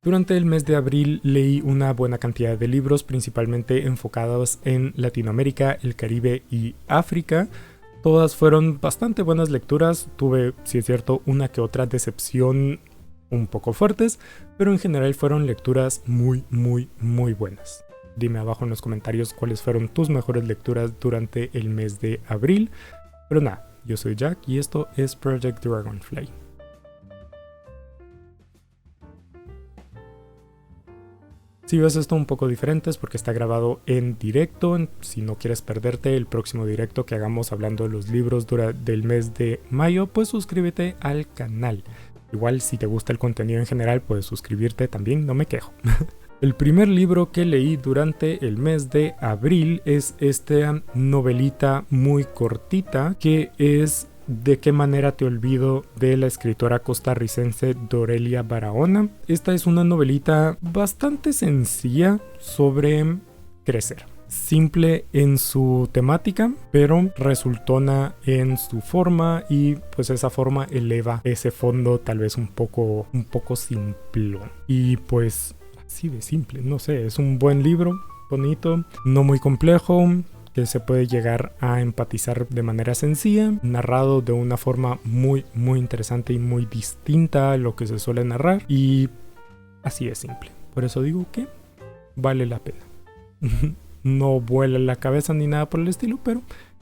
Durante el mes de abril leí una buena cantidad de libros, principalmente enfocados en Latinoamérica, el Caribe y África. Todas fueron bastante buenas lecturas. Tuve, si es cierto, una que otra decepción un poco fuertes, pero en general fueron lecturas muy buenas. Dime abajo en los comentarios cuáles fueron tus mejores lecturas durante el mes de abril. Pero nada, yo soy Jack y esto es Project Dragonfly. Si ves esto un poco diferente es porque está grabado en directo. Si no quieres perderte el próximo directo que hagamos hablando de los libros del mes de mayo, pues suscríbete al canal. Igual si te gusta el contenido en general puedes suscribirte también, no me quejo. El primer libro que leí durante el mes de abril es esta novelita muy cortita que es ¿De qué manera te olvido?, de la escritora costarricense Dorelia Barahona. Esta es una novelita bastante sencilla sobre crecer. Simple en su temática, pero resultona en su forma y pues esa forma eleva ese fondo tal vez un poco simplón. Y pues así de simple, no sé, es un buen libro, bonito, no muy complejo, que se puede llegar a empatizar de manera sencilla, narrado de una forma muy interesante y muy distinta a lo que se suele narrar, y así de simple. Por eso digo que vale la pena. No vuela la cabeza ni nada por el estilo, pero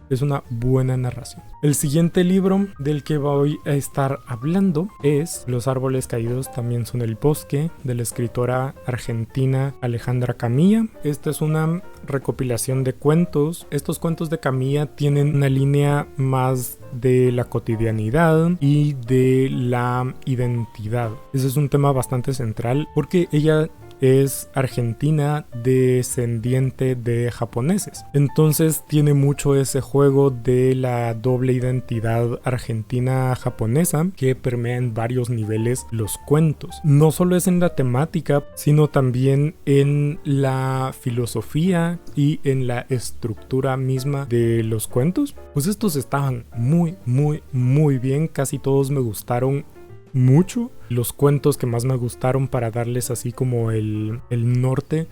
es una buena narración. El siguiente libro del que voy a estar hablando es Los árboles caídos también son el bosque, de la escritora argentina Alejandra Camilla. Esta es una recopilación de cuentos. Estos cuentos de Camilla tienen una línea más de la cotidianidad y de la identidad. Ese es un tema bastante central porque ella es argentina descendiente de japoneses. Entonces tiene mucho ese juego de la doble identidad argentina-japonesa que permea en varios niveles los cuentos. No solo es en la temática, sino también en la filosofía y en la estructura misma de los cuentos. Pues estos estaban muy bien. Casi todos me gustaron mucho. Los cuentos que más me gustaron para darles así como el norte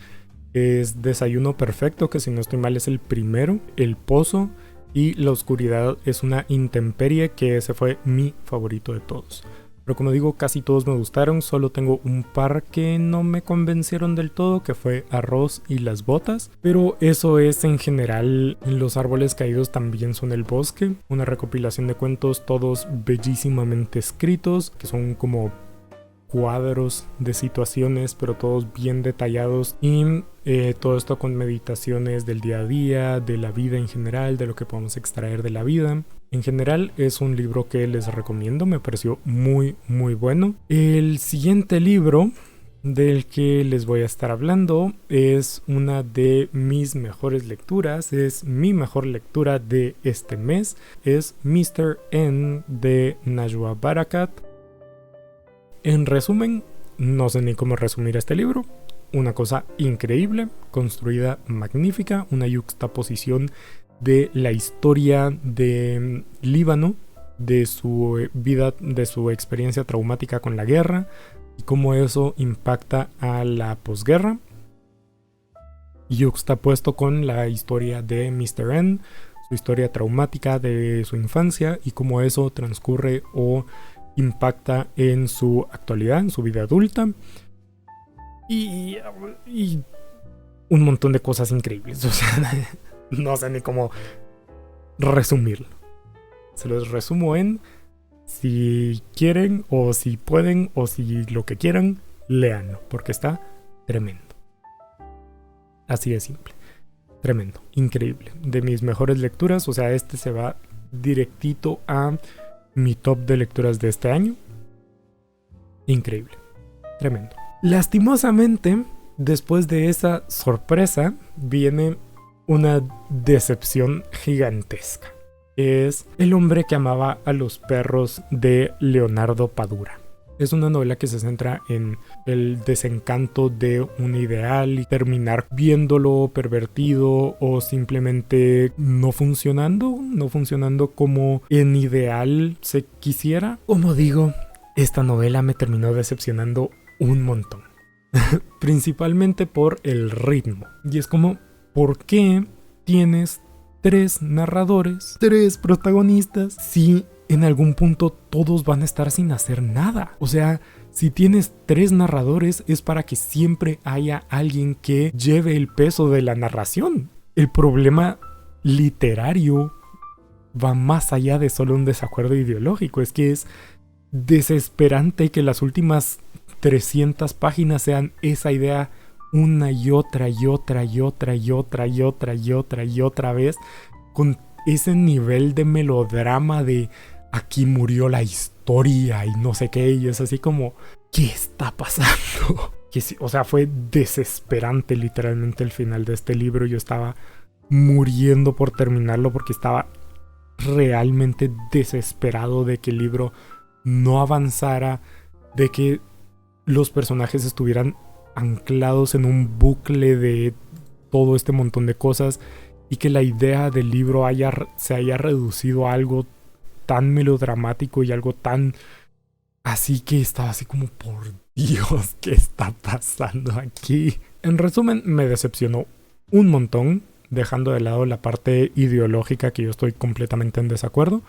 es Desayuno Perfecto, que si no estoy mal es el primero, El Pozo, y La Oscuridad es una intemperie, que ese fue mi favorito de todos. Pero como digo, casi todos me gustaron, solo tengo un par que no me convencieron del todo, que fue Arroz y Las Botas. Pero eso es en general. Los árboles caídos también son el bosque, una recopilación de cuentos todos bellísimamente escritos, que son como cuadros de situaciones, pero todos bien detallados, y todo esto con meditaciones del día a día, de la vida en general, de lo que podemos extraer de la vida. En general es un libro que les recomiendo, me pareció muy bueno. El siguiente libro del que les voy a estar hablando es una de mis mejores lecturas, es mi mejor lectura de este mes, es Mr. N de Najwa Barakat. En resumen, no sé ni cómo resumir este libro. Una cosa increíble, construida magnífica, una yuxtaposición de la historia de Líbano, de su vida, de su experiencia traumática con la guerra y cómo eso impacta a la posguerra, yuxtapuesto con la historia de Mr. N, su historia traumática de su infancia y cómo eso transcurre o impacta en su actualidad, en su vida adulta, y un montón de cosas increíbles. O sea, no sé ni cómo resumirlo. Se los resumo en: si quieren o si pueden o si lo que quieran, léanlo, porque está tremendo. Así de simple. Tremendo, increíble. De mis mejores lecturas, o sea, este se va directito a mi top de lecturas de este año. Increíble, tremendo. Lastimosamente, después de esa sorpresa, viene una decepción gigantesca. Es El hombre que amaba a los perros, de Leonardo Padura. Es una novela que se centra en el desencanto de un ideal y terminar viéndolo pervertido o simplemente no funcionando como en ideal se quisiera. Como digo, esta novela me terminó decepcionando un montón. principalmente por el ritmo. Y es como, ¿por qué tienes 3 narradores, 3 protagonistas, si en algún punto todos van a estar sin hacer nada? O sea, si tienes 3 narradores es para que siempre haya alguien que lleve el peso de la narración. El problema literario va más allá de solo un desacuerdo ideológico. Es que es desesperante que las últimas 300 páginas sean esa idea una y otra y otra y otra y otra y otra y otra y otra vez, con ese nivel de melodrama de aquí murió la historia y no sé qué, y es así como, ¿qué está pasando? O sea, fue desesperante literalmente el final de este libro. Yo estaba muriendo por terminarlo porque estaba realmente desesperado de que el libro no avanzara, de que los personajes estuvieran anclados en un bucle de todo este montón de cosas y que la idea del libro se haya reducido a algo tan melodramático y algo tan así, que estaba así como, por Dios, ¿qué está pasando aquí? En resumen, me decepcionó un montón, dejando de lado la parte ideológica, que yo estoy completamente en desacuerdo.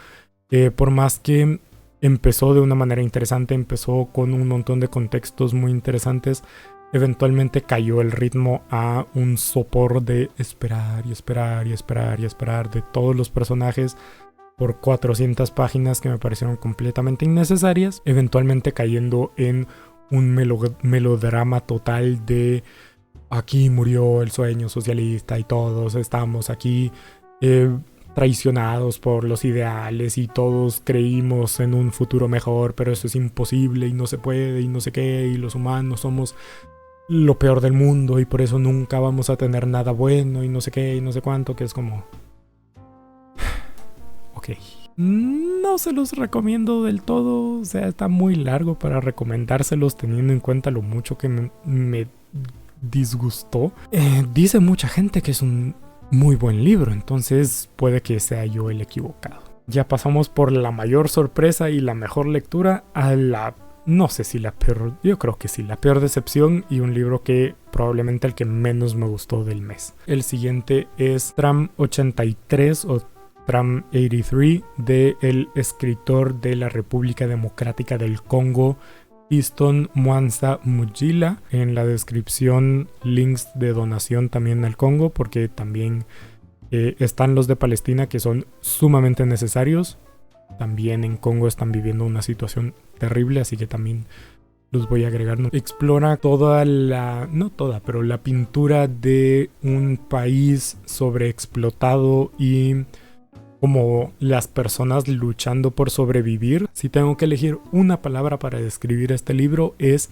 Por más que empezó de una manera interesante, empezó con un montón de contextos muy interesantes, eventualmente cayó el ritmo a un sopor de esperar y esperar y esperar y esperar de todos los personajes por 400 páginas que me parecieron completamente innecesarias, eventualmente cayendo en un melodrama total de aquí murió el sueño socialista y todos estamos aquí traicionados por los ideales y todos creímos en un futuro mejor, pero eso es imposible y no se puede y no sé qué, y los humanos somos lo peor del mundo y por eso nunca vamos a tener nada bueno y no sé qué y no sé cuánto, que es como... Ok. No se los recomiendo del todo, o sea, está muy largo para recomendárselos teniendo en cuenta lo mucho que me disgustó. Dice mucha gente que es un muy buen libro, entonces puede que sea yo el equivocado. Ya pasamos por la mayor sorpresa y la mejor lectura a la... no sé si la peor, yo creo que sí, la peor decepción y un libro que probablemente el que menos me gustó del mes. El siguiente es Tram 83 o Tram 83 del escritor de la República Democrática del Congo, Fiston Mwanza Mujila. En la descripción links de donación también al Congo, porque también están los de Palestina, que son sumamente necesarios. También en Congo están viviendo una situación terrible, así que también los voy a agregar. Explora toda la... no toda, pero la pintura de un país sobreexplotado y como las personas luchando por sobrevivir. Si tengo que elegir una palabra para describir este libro, es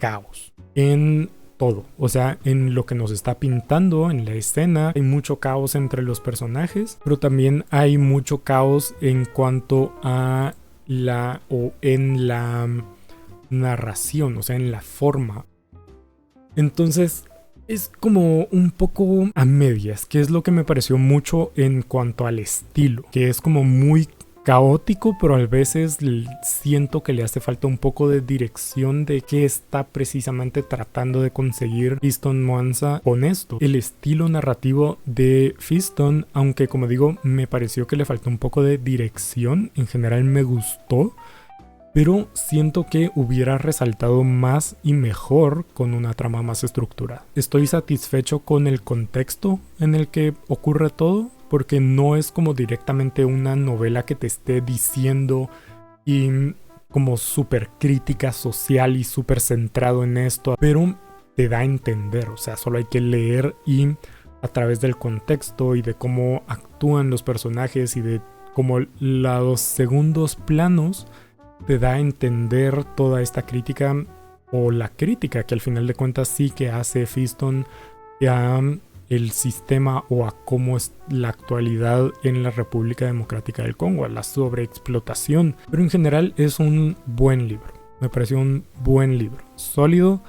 caos. En todo, o sea, en lo que nos está pintando en la escena, hay mucho caos entre los personajes, pero también hay mucho caos en cuanto a en la narración, o sea, en la forma. Entonces es como un poco a medias, que es lo que me pareció mucho en cuanto al estilo, que es como muy caótico, pero a veces siento que le hace falta un poco de dirección de qué está precisamente tratando de conseguir Fiston Mwanza con esto. El estilo narrativo de Fiston, aunque como digo, me pareció que le faltó un poco de dirección, en general me gustó, pero siento que hubiera resaltado más y mejor con una trama más estructurada. Estoy satisfecho con el contexto en el que ocurre todo, porque no es como directamente una novela que te esté diciendo y como súper crítica social y súper centrado en esto, pero te da a entender, o sea, solo hay que leer y a través del contexto y de cómo actúan los personajes y de cómo los segundos planos te da a entender toda esta crítica, o la crítica que al final de cuentas sí que hace Fiston a el sistema o a cómo es la actualidad en la República Democrática del Congo, a la sobreexplotación. Pero en general es un buen libro, me pareció un buen libro, sólido,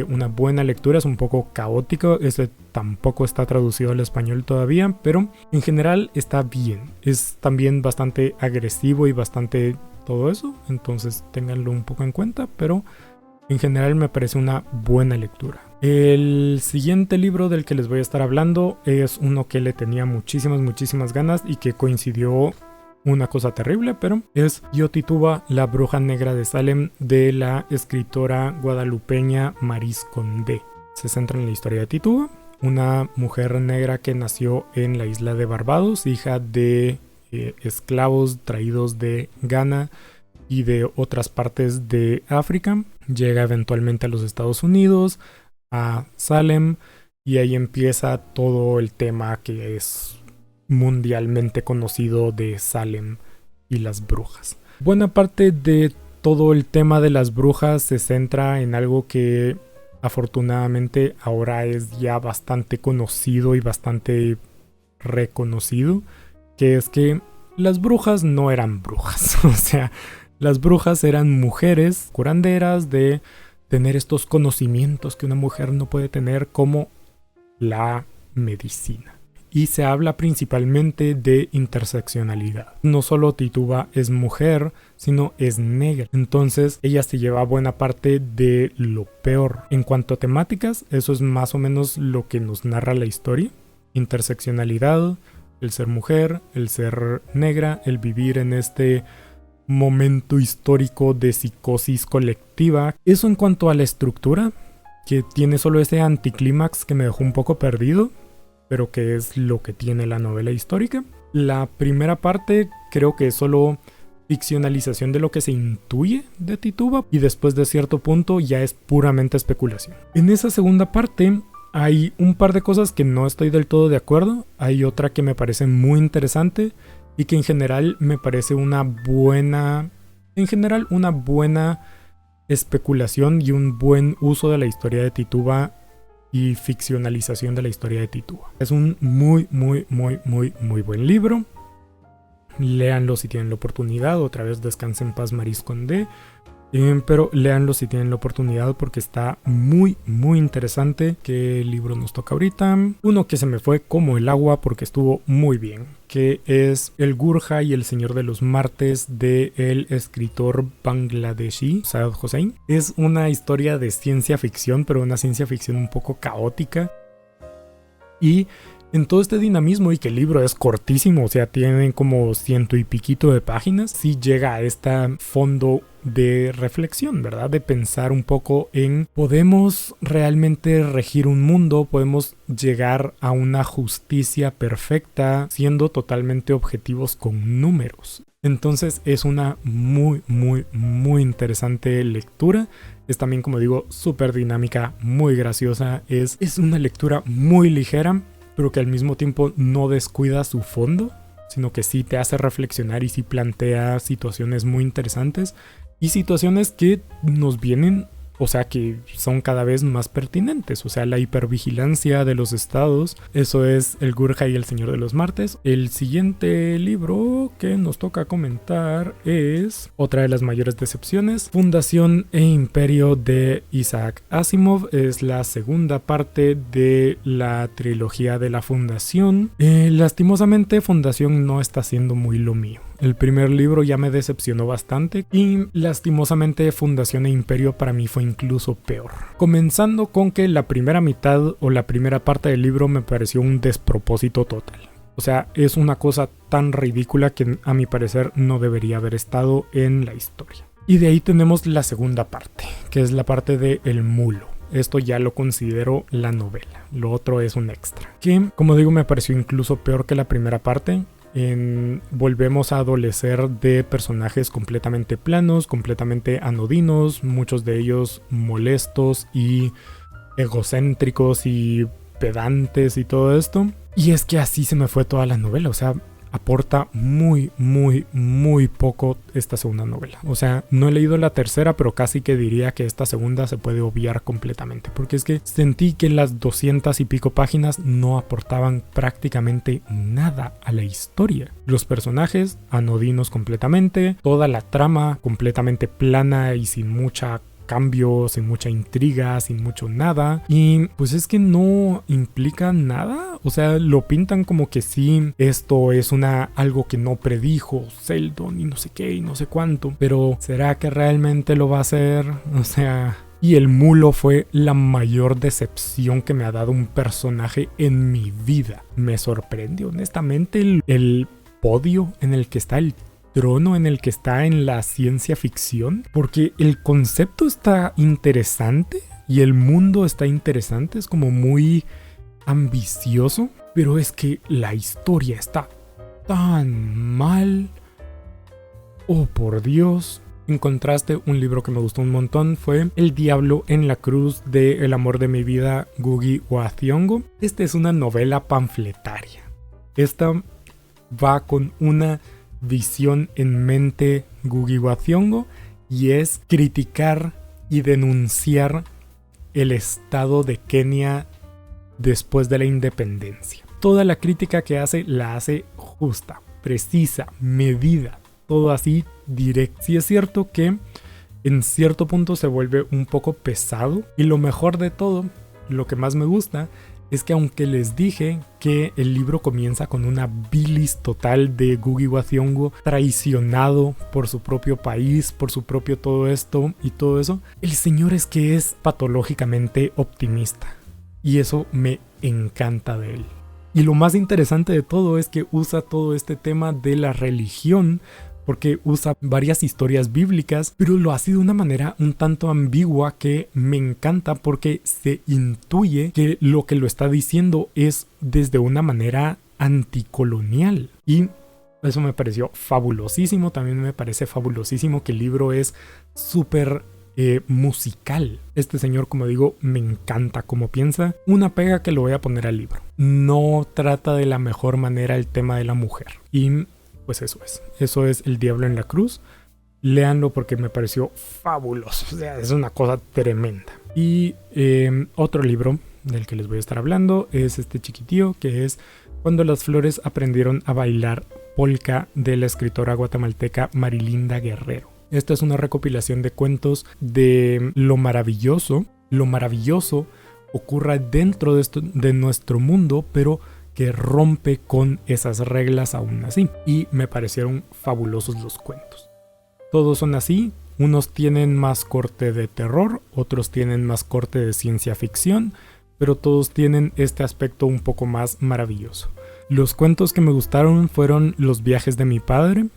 una buena lectura. Es un poco caótico, este tampoco está traducido al español todavía, pero en general está bien. Es también bastante agresivo y bastante todo eso, entonces ténganlo un poco en cuenta, pero En general me parece una buena lectura. El siguiente libro del que les voy a estar hablando es uno que le tenía muchísimas ganas y que coincidió una cosa terrible, pero es Yo Tituba, la bruja negra de Salem, de la escritora guadalupeña Maryse Condé. Se centra en la historia de Tituba, una mujer negra que nació en la isla de Barbados, hija de esclavos traídos de Ghana y de otras partes de África. Llega eventualmente a los Estados Unidos, a Salem, y ahí empieza todo el tema que es mundialmente conocido de Salem y las brujas. Buena parte de todo el tema de las brujas se centra en algo que afortunadamente ahora es ya bastante conocido y bastante reconocido, que es que las brujas no eran brujas. O sea, las brujas eran mujeres curanderas de tener estos conocimientos que una mujer no puede tener, como la medicina. Y se habla principalmente de interseccionalidad. No solo Tituba es mujer, sino es negra. Entonces ella se lleva buena parte de lo peor. En cuanto a temáticas, eso es más o menos lo que nos narra la historia. Interseccionalidad, el ser mujer, el ser negra, el vivir en este momento histórico de psicosis colectiva. Eso en cuanto a la estructura, que tiene solo ese anticlímax que me dejó un poco perdido, pero que es lo que tiene la novela histórica. La primera parte creo que es solo ficcionalización de lo que se intuye de Tituba, y después de cierto punto ya es puramente especulación. En esa segunda parte hay un par de cosas que no estoy del todo de acuerdo. Hay otra que me parece muy interesante y que en general me parece una buena especulación y un buen uso de la historia de Tituba y ficcionalización de la historia de Tituba. Es un muy buen libro. Léanlo si tienen la oportunidad. Otra vez, descanse en paz Maryse Condé. Pero léanlo si tienen la oportunidad, porque está muy interesante. ¿Qué libro nos toca ahorita? Uno que se me fue como el agua porque estuvo muy bien, que es El Gurja y el Señor de los Martes, del escritor bangladeshi Saad Hossein. Es una historia de ciencia ficción, pero una ciencia ficción un poco caótica. Y en todo este dinamismo, y que el libro es cortísimo, o sea, tienen como 100 y piquito de páginas, sí llega a este fondo de reflexión, ¿verdad? De pensar un poco en, ¿podemos realmente regir un mundo? ¿Podemos llegar a una justicia perfecta siendo totalmente objetivos con números? Entonces es una muy interesante lectura. Es también, como digo, súper dinámica, muy graciosa. Es una lectura muy ligera, pero que al mismo tiempo no descuida su fondo, sino que sí te hace reflexionar y sí plantea situaciones muy interesantes y situaciones que nos vienen, o sea, que son cada vez más pertinentes. O sea, la hipervigilancia de los estados. Eso es El Gurja y el Señor de los Martes. El siguiente libro que nos toca comentar es otra de las mayores decepciones, Fundación e Imperio, de Isaac Asimov. Es la segunda parte de la trilogía de la Fundación. Lastimosamente, Fundación no está siendo muy lo mío. El primer libro ya me decepcionó bastante y lastimosamente Fundación e Imperio para mí fue incluso peor. Comenzando con que la primera mitad o la primera parte del libro me pareció un despropósito total. O sea, es una cosa tan ridícula que a mi parecer no debería haber estado en la historia. Y de ahí tenemos la segunda parte, que es la parte de El Mulo. Esto ya lo considero la novela, lo otro es un extra, que como digo me pareció incluso peor que la primera parte. Volvemos a adolecer de personajes completamente planos, completamente anodinos, muchos de ellos molestos y egocéntricos y pedantes y todo esto. Y es que así se me fue toda la novela, o sea, aporta muy poco esta segunda novela. O sea, no he leído la tercera, pero casi que diría que esta segunda se puede obviar completamente, porque es que sentí que las 200 y pico páginas no aportaban prácticamente nada a la historia. Los personajes anodinos completamente, toda la trama completamente plana y sin mucha cambio, sin mucha intriga, sin mucho nada, y pues es que no implica nada. O sea, lo pintan como que sí, esto es algo que no predijo Seldon y no sé qué y no sé cuánto, pero ¿será que realmente lo va a hacer? O sea, Y el mulo fue la mayor decepción que me ha dado un personaje en mi vida. Me sorprendió honestamente el podio en el que está, el trono en el que está en la ciencia ficción, porque el concepto está interesante y el mundo está interesante, es como muy ambicioso, pero es que la historia está tan mal. Oh, por Dios. En contraste, un libro que me gustó un montón fue El diablo en la cruz de El amor de mi vida, Ngugi wa Thiong'o. Esta es una novela panfletaria. Esta va con una visión en mente Ngugi wa Thiong'o y es criticar y denunciar el estado de Kenia después de la independencia. Toda la crítica que hace la hace justa, precisa, medida, todo así directo. Sí es cierto que en cierto punto se vuelve un poco pesado y lo mejor de todo, lo que más me gusta, es que aunque les dije que el libro comienza con una bilis total de Ngugi wa Thiong'o traicionado por su propio país, por su propio todo esto y todo eso, el señor es que es patológicamente optimista y eso me encanta de él. Y lo más interesante de todo es que usa todo este tema de la religión, porque usa varias historias bíblicas, pero lo hace de una manera un tanto ambigua que me encanta porque se intuye que lo que lo está diciendo es desde una manera anticolonial. Y eso me pareció fabulosísimo. También me parece fabulosísimo que el libro es súper musical. Este señor, como digo, me encanta cómo piensa. Una pega que lo voy a poner al libro: no trata de la mejor manera el tema de la mujer. Y pues eso es El diablo en la cruz. Léanlo porque me pareció fabuloso, o sea, es una cosa tremenda. Y otro libro del que les voy a estar hablando es este chiquitío, que es Cuando las flores aprendieron a bailar polka, de la escritora guatemalteca Marilinda Guerrero. Esta es una recopilación de cuentos de lo maravilloso ocurra dentro de nuestro mundo, pero que rompe con esas reglas aún así. Y me parecieron fabulosos los cuentos. Todos son así. Unos tienen más corte de terror, otros tienen más corte de ciencia ficción, pero todos tienen este aspecto un poco más maravilloso. Los cuentos que me gustaron fueron Los viajes de mi padre,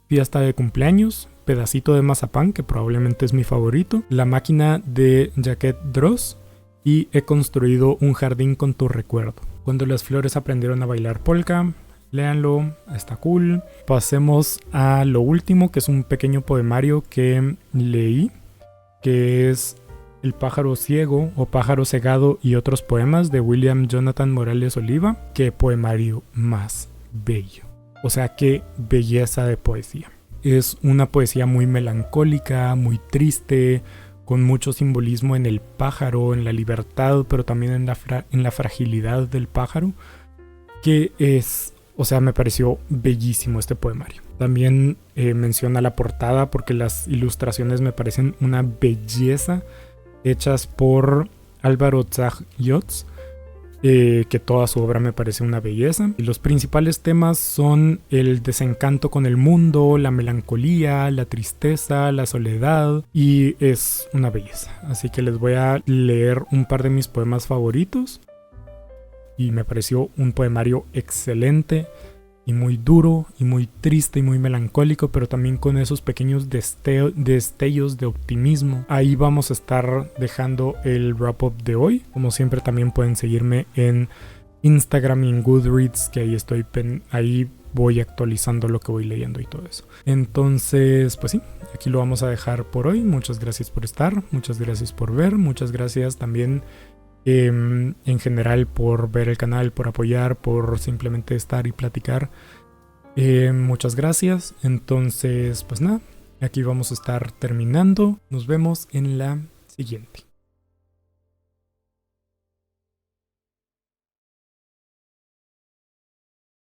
Fiesta de cumpleaños, Pedacito de mazapán, que probablemente es mi favorito, La máquina de Jacques Droz y He construido un jardín con tu recuerdo. Cuando las flores aprendieron a bailar polka, léanlo, está cool. Pasemos a lo último, que es un pequeño poemario que leí, que es El pájaro ciego o Pájaro cegado y otros poemas, de William Jonathan Morales Oliva. Qué poemario más bello. O sea, qué belleza de poesía. Es una poesía muy melancólica, muy triste, con mucho simbolismo en el pájaro, en la libertad, pero también en la fragilidad del pájaro, que es, o sea, me pareció bellísimo este poemario. También menciona la portada porque las ilustraciones me parecen una belleza, hechas por Álvaro Zag-Yotz, que toda su obra me parece una belleza. Y los principales temas son el desencanto con el mundo, la melancolía, la tristeza, la soledad, y es una belleza. Así que les voy a leer un par de mis poemas favoritos, y me pareció un poemario excelente y muy duro y muy triste y muy melancólico, pero también con esos pequeños destellos de optimismo. Ahí vamos a estar dejando el wrap up de hoy. Como siempre, también pueden seguirme en Instagram y en Goodreads, que ahí voy actualizando lo que voy leyendo y todo eso. Entonces, pues sí, aquí lo vamos a dejar por hoy. Muchas gracias por estar, muchas gracias por ver, muchas gracias también en general por ver el canal, por apoyar, por simplemente estar y platicar. Muchas gracias. Entonces, pues nada, aquí vamos a estar terminando. Nos vemos en la siguiente.